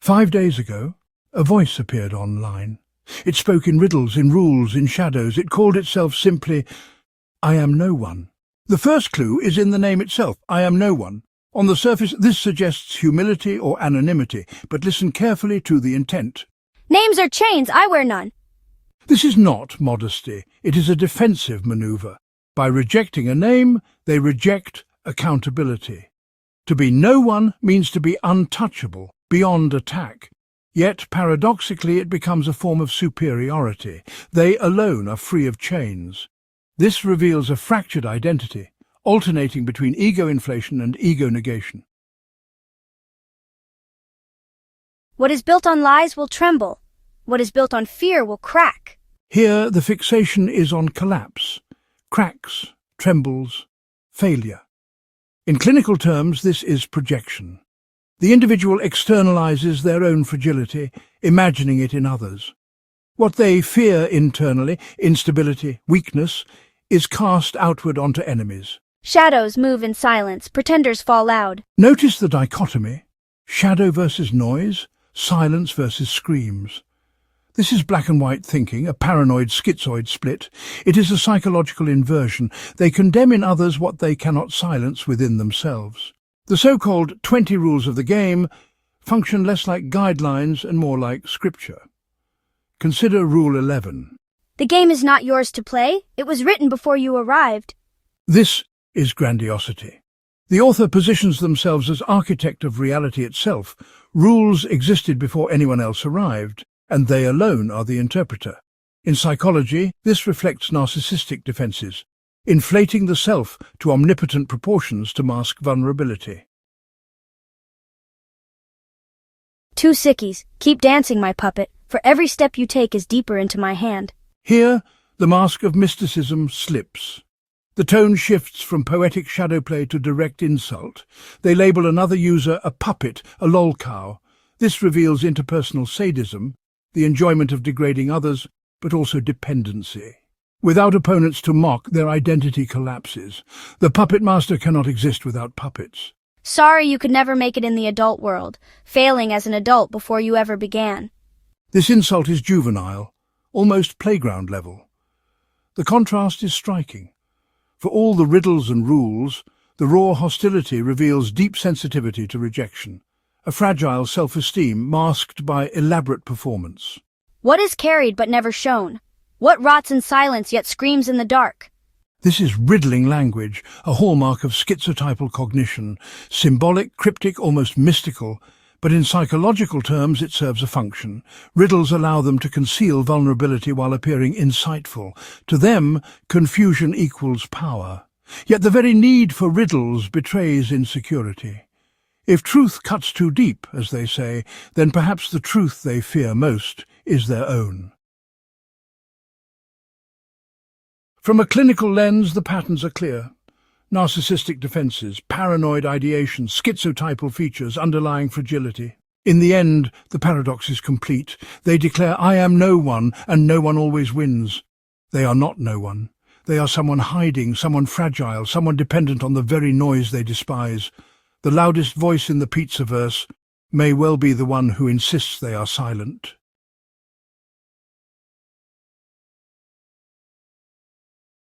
5 days ago, a voice appeared online. It spoke in riddles, in rules, in shadows. It called itself simply, I am no one. The first clue is in the name itself, I am no one. On the surface, this suggests humility or anonymity, but listen carefully to the intent. Names are chains, I wear none. This is not modesty, it is a defensive maneuver. By rejecting a name, they reject accountability. To be no one means to be untouchable, beyond attack. Yet, paradoxically, it becomes a form of superiority. They alone are free of chains. This reveals a fractured identity, alternating between ego inflation and ego negation. What is built on lies will tremble. What is built on fear will crack. Here, the fixation is on collapse, cracks, trembles, failure. In clinical terms, this is projection. The individual externalizes their own fragility, imagining it in others. What they fear internally, instability, weakness, is cast outward onto enemies. Shadows move in silence, pretenders fall loud. Notice the dichotomy: shadow versus noise, silence versus screams. This is black and white thinking, a paranoid schizoid split. It is a psychological inversion. They condemn in others what they cannot silence within themselves. The so-called 20 rules of the game function less like guidelines and more like scripture. Consider Rule 11. The game is not yours to play. It was written before you arrived. This is grandiosity. The author positions themselves as architect of reality itself. Rules existed before anyone else arrived, and they alone are the interpreter. In psychology, this reflects narcissistic defenses, inflating the self to omnipotent proportions to mask vulnerability. 2 sickies, keep dancing, my puppet, for every step you take is deeper into my hand. Here, the mask of mysticism slips. The tone shifts from poetic shadow play to direct insult. They label another user a puppet, a lolcow. This reveals interpersonal sadism, the enjoyment of degrading others, but also dependency. Without opponents to mock, their identity collapses. The puppet master cannot exist without puppets. Sorry you could never make it in the adult world, failing as an adult before you ever began. This insult is juvenile, almost playground level. The contrast is striking. For all the riddles and rules, the raw hostility reveals deep sensitivity to rejection, a fragile self-esteem masked by elaborate performance. What is carried but never shown? What rots in silence yet screams in the dark? This is riddling language, a hallmark of schizotypal cognition, symbolic, cryptic, almost mystical, but in psychological terms it serves a function. Riddles allow them to conceal vulnerability while appearing insightful. To them, confusion equals power. Yet the very need for riddles betrays insecurity. If truth cuts too deep, as they say, then perhaps the truth they fear most is their own. From a clinical lens, the patterns are clear. Narcissistic defenses, paranoid ideation, schizotypal features, underlying fragility. In the end, the paradox is complete. They declare, I am no one, and no one always wins. They are not no one. They are someone hiding, someone fragile, someone dependent on the very noise they despise. The loudest voice in the pizza verse may well be the one who insists they are silent.